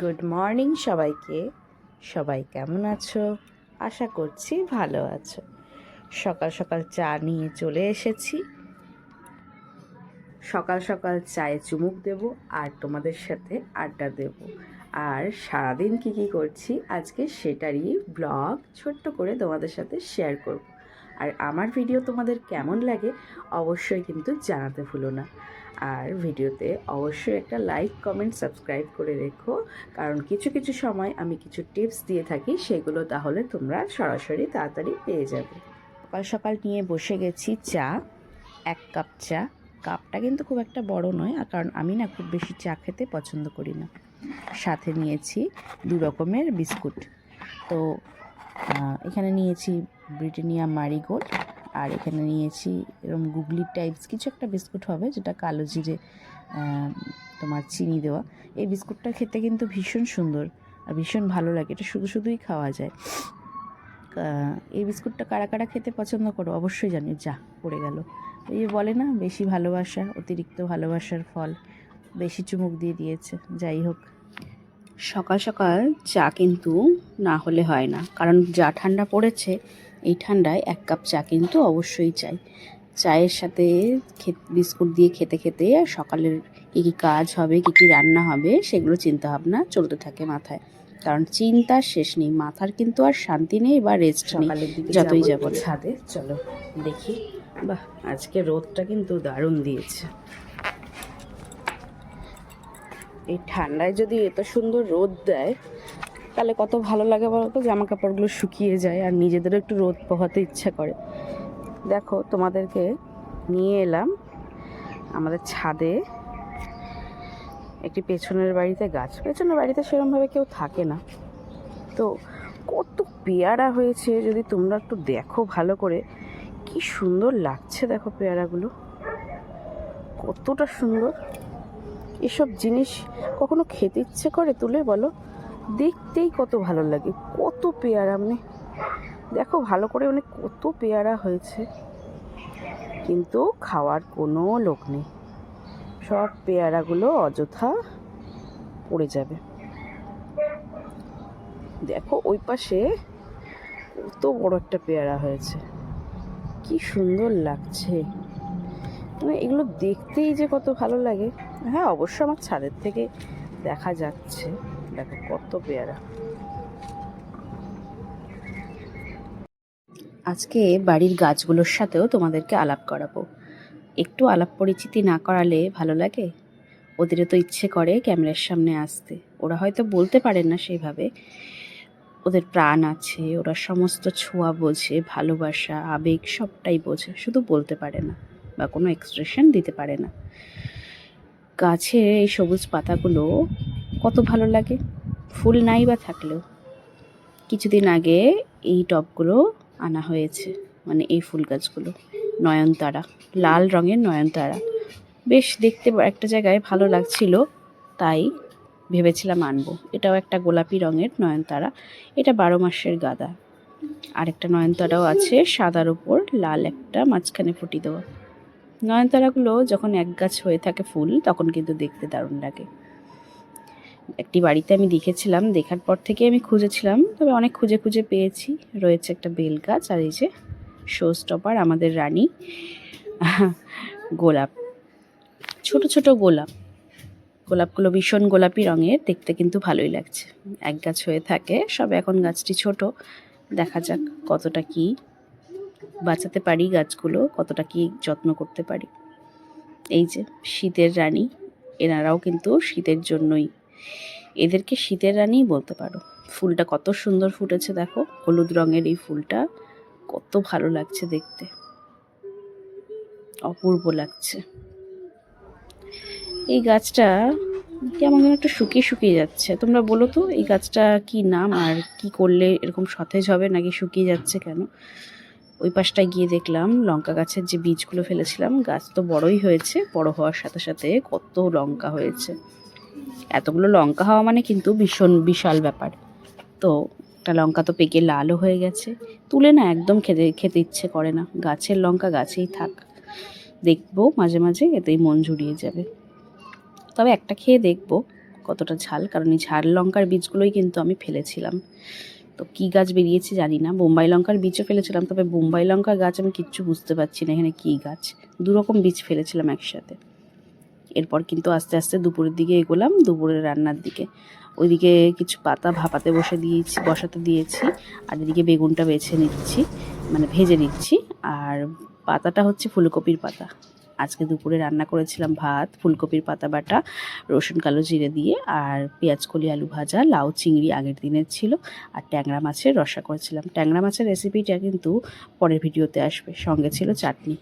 Good morning সবাইকে। সবাই কেমন আছো? আশা করছি ভালো আছো। সকাল সকাল চা নিয়ে চলে এসেছি। সকাল সকাল চায়ে চুমুক দেব আর তোমাদের সাথে আড্ডা দেব। আর সারাদিন কী করছি আজকে সেটারই ব্লগ ছোট্ট করে তোমাদের সাথে শেয়ার করব। আর আমার ভিডিও তোমাদের কেমন লাগে অবশ্যই কিন্তু জানাতে ভুলো না। আর ভিডিওতে অবশ্যই একটা লাইক কমেন্ট সাবস্ক্রাইব করে রেখো, কারণ কিছু কিছু সময় আমি কিছু টিপস দিয়ে থাকি, সেগুলো তাহলে তোমরা সরাসরি তাড়াতাড়ি পেয়ে যাবে। সকাল সকাল নিয়ে বসে গেছি চা, 1 কাপ চা। কাপটা কিন্তু খুব একটা বড় নয়, আর কারণ আমি না খুব বেশি চা খেতে পছন্দ করি না। সাথে নিয়েছি 2 রকমের বিস্কুট। তো এখানে নিয়েছি ব্রিটানিয়া মারিগোল্ড, আর এখানে নিয়েছি এরকম গুগলি টাইপস কিছু একটা বিস্কুট হবে, যেটা কালো জিরে তোমার চিনি দেওয়া। এই বিস্কুটটা খেতে কিন্তু ভীষণ সুন্দর আর ভীষণ ভালো লাগে, এটা শুধুই খাওয়া যায়। এই বিস্কুটটা কারা কারা খেতে পছন্দ করো অবশ্যই জানিও। যা পড়ে গেল, এই বলে না বেশি ভালোবাসা অতিরিক্ত ভালোবাসার ফল, বেশি চুমুক দিয়ে দিয়েছে। যাই হোক, সকাল সকাল চা কিন্তু না হলে হয় না, কারণ যা ঠান্ডা পড়েছে এই ঠান্ডায় 1 কাপ চা কিন্তু অবশ্যই চাই। চায়ের সাথে বিস্কুট দিয়ে খেতে খেতে সকালের কী কী কাজ হবে, কী কী রান্না হবে, সেগুলো চিন্তাভাবনা চলতে থাকে মাথায়। কারণ চিন্তার শেষ নেই, মাথার কিন্তু আর শান্তি নেই বা রেস্ট নেই যতই যাব ছাদে। চলো দেখি। বাহ, আজকে রোদটা কিন্তু দারুণ দিয়েছে। এই ঠান্ডায় যদি এত সুন্দর রোদ দেয় তাহলে কত ভালো লাগে বলো তো। জামা কাপড়গুলো শুকিয়ে যায় আর নিজেদেরও একটু রোদ পোহাতে ইচ্ছা করে। দেখো, তোমাদেরকে নিয়ে এলাম আমাদের ছাদে একটি পেছনের বাড়িতে গাছ। পেছনের বাড়িতে সেরকমভাবে কেউ থাকে না, তো কত পেয়ারা হয়েছে যদি তোমরা একটু দেখো ভালো করে, কি সুন্দর লাগছে। দেখো পেয়ারাগুলো কতটা সুন্দর। এসব জিনিস কখনো খেতে ইচ্ছে করে তুলে বলো? দেখতেই কত ভালো লাগে। কত পেয়ারা, মানে দেখো ভালো করে, মানে কত পেয়ারা হয়েছে, কিন্তু খাওয়ার কোনো লোক নেই। সব পেয়ারাগুলো অযথা পড়ে যাবে। দেখো ওই পাশে কত বড় একটা পেয়ারা হয়েছে, কি সুন্দর লাগছে। মানে এগুলো দেখতেই যে কত ভালো লাগে। হ্যাঁ, অবশ্য আমার ছাদের থেকে দেখা যাচ্ছে। দেখো কত পেয়ারা। আজকে বাড়ির গাছগুলোর সাথেও তোমাদেরকে আলাপ করাবো। একটু আলাপ পরিচিতি না করালে ভালো লাগে? ওদেরও তো ইচ্ছে করে ক্যামেরার সামনে আসতে। ওরা হয়তো বলতে পারে না সেইভাবে, ওদের প্রাণ আছে, ওরা সমস্ত ছোঁয়া বোঝে, ভালোবাসা আবেগ সবটাই বোঝে, শুধু বলতে পারে না বা কোনো এক্সপ্রেশন দিতে পারে না। গাছে এই সবুজ পাতাগুলো কত ভালো লাগে, ফুল নাই বা থাকলেও। কিছুদিন আগে এই টবগুলো আনা হয়েছে, মানে এই ফুল গাছগুলো নয়নতারা, লাল রঙের নয়নতারা। বেশ দেখতে একটা জায়গায় ভালো লাগছিল, তাই ভেবেছিলাম আনবো। এটাও একটা গোলাপি রঙের নয়নতারা, এটা 12 মাসের গাঁদা। আরেকটা নয়নতারাও আছে সাদার উপর লাল একটা মাঝখানে ফুটি দেওয়া। নয়নতারাগুলো যখন এক গাছ হয়ে থাকে ফুল, তখন কিন্তু দেখতে দারুণ লাগে। একটি বাড়িতে আমি দেখেছিলাম, দেখার পর থেকে আমি খুঁজেছিলাম, তবে অনেক খুঁজে খুঁজে পেয়েছি। রয়েছে একটা বেল গাছ, আর এই যে শো স্টপার আমাদের রানী গোলাপ, ছোট ছোট গোলাপ। গোলাপগুলো ভীষণ গোলাপি রঙের, দেখতে কিন্তু ভালোই লাগছে। এক গাছ হয়ে থাকে সব, এখন গাছটি ছোট। দেখা যাক কতটা কি বাঁচাতে পারি গাছগুলো, কতটা কি যত্ন করতে পারি। এই যে শীতের রানী, এনারাও কিন্তু শীতের জন্যই, এদেরকে শীতের রানীই বলতে পারো। ফুলটা কত সুন্দর ফুটেছে দেখো, হলুদ রঙের এই ফুলটা কত ভালো লাগছে দেখতে, অপূর্ব লাগছে। এই গাছটা কেমন যেন একটু শুকিয়ে শুকিয়ে যাচ্ছে। তোমরা বলো তো এই গাছটা কি নাম, আর কি করলে এরকম সতেজ হবে, নাকি শুকিয়ে যাচ্ছে কেন? ওই পাশটায় গিয়ে দেখলাম লঙ্কা গাছের যে বীজগুলো ফেলেছিলাম, গাছ তো বড়ই হয়েছে, বড় হওয়ার সাথে সাথে কত লঙ্কা হয়েছে। এতগুলো লঙ্কা হওয়া মানে কিন্তু ভীষণ বিশাল ব্যাপার। তো একটা লঙ্কা তো পেকে লালও হয়ে গেছে, তুলে না একদম খেতে ইচ্ছে করে না। গাছের লঙ্কা গাছেই থাক, দেখবো মাঝে মাঝে, এতেই মন জুড়িয়ে যাবে। তবে একটা খেয়ে দেখবো, কতটা ঝাল, কারণ এই ঝাল লঙ্কার বীজগুলোই কিন্তু আমি ফেলেছিলাম। তো কী গাছ বেরিয়েছে জানি না, বোম্বাই লঙ্কার বীজও ফেলেছিলাম, তবে বোম্বাই লঙ্কা গাছ আমি কিচ্ছু বুঝতে পারছি না এখানে কী গাছ, দুরকম বীজ ফেলেছিলাম একসাথে। এরপর কিন্তু আস্তে আস্তে দুপুরের দিকে এগোলাম, দুপুরের রান্নার দিকে। ওইদিকে কিছু পাতা ভাপাতে বসাতে দিয়েছি, আর এদিকে বেগুনটা ভেজে নিচ্ছি। আর পাতাটা হচ্ছে ফুলকপির পাতা। আজকে দুপুরে রান্না করেছিলাম ভাত, ফুলকপির পাতা বাটা, রসুন কালো জিরে দিয়ে, আর পেঁয়াজ কলি আলু ভাজা, লাউ চিংড়ি আগের দিনের ছিল, আর ট্যাংরা মাছের রসা করেছিলাম। ট্যাংরা মাছের রেসিপিটা কিন্তু পরের ভিডিওতে আসবে। সঙ্গে ছিল চাটনি।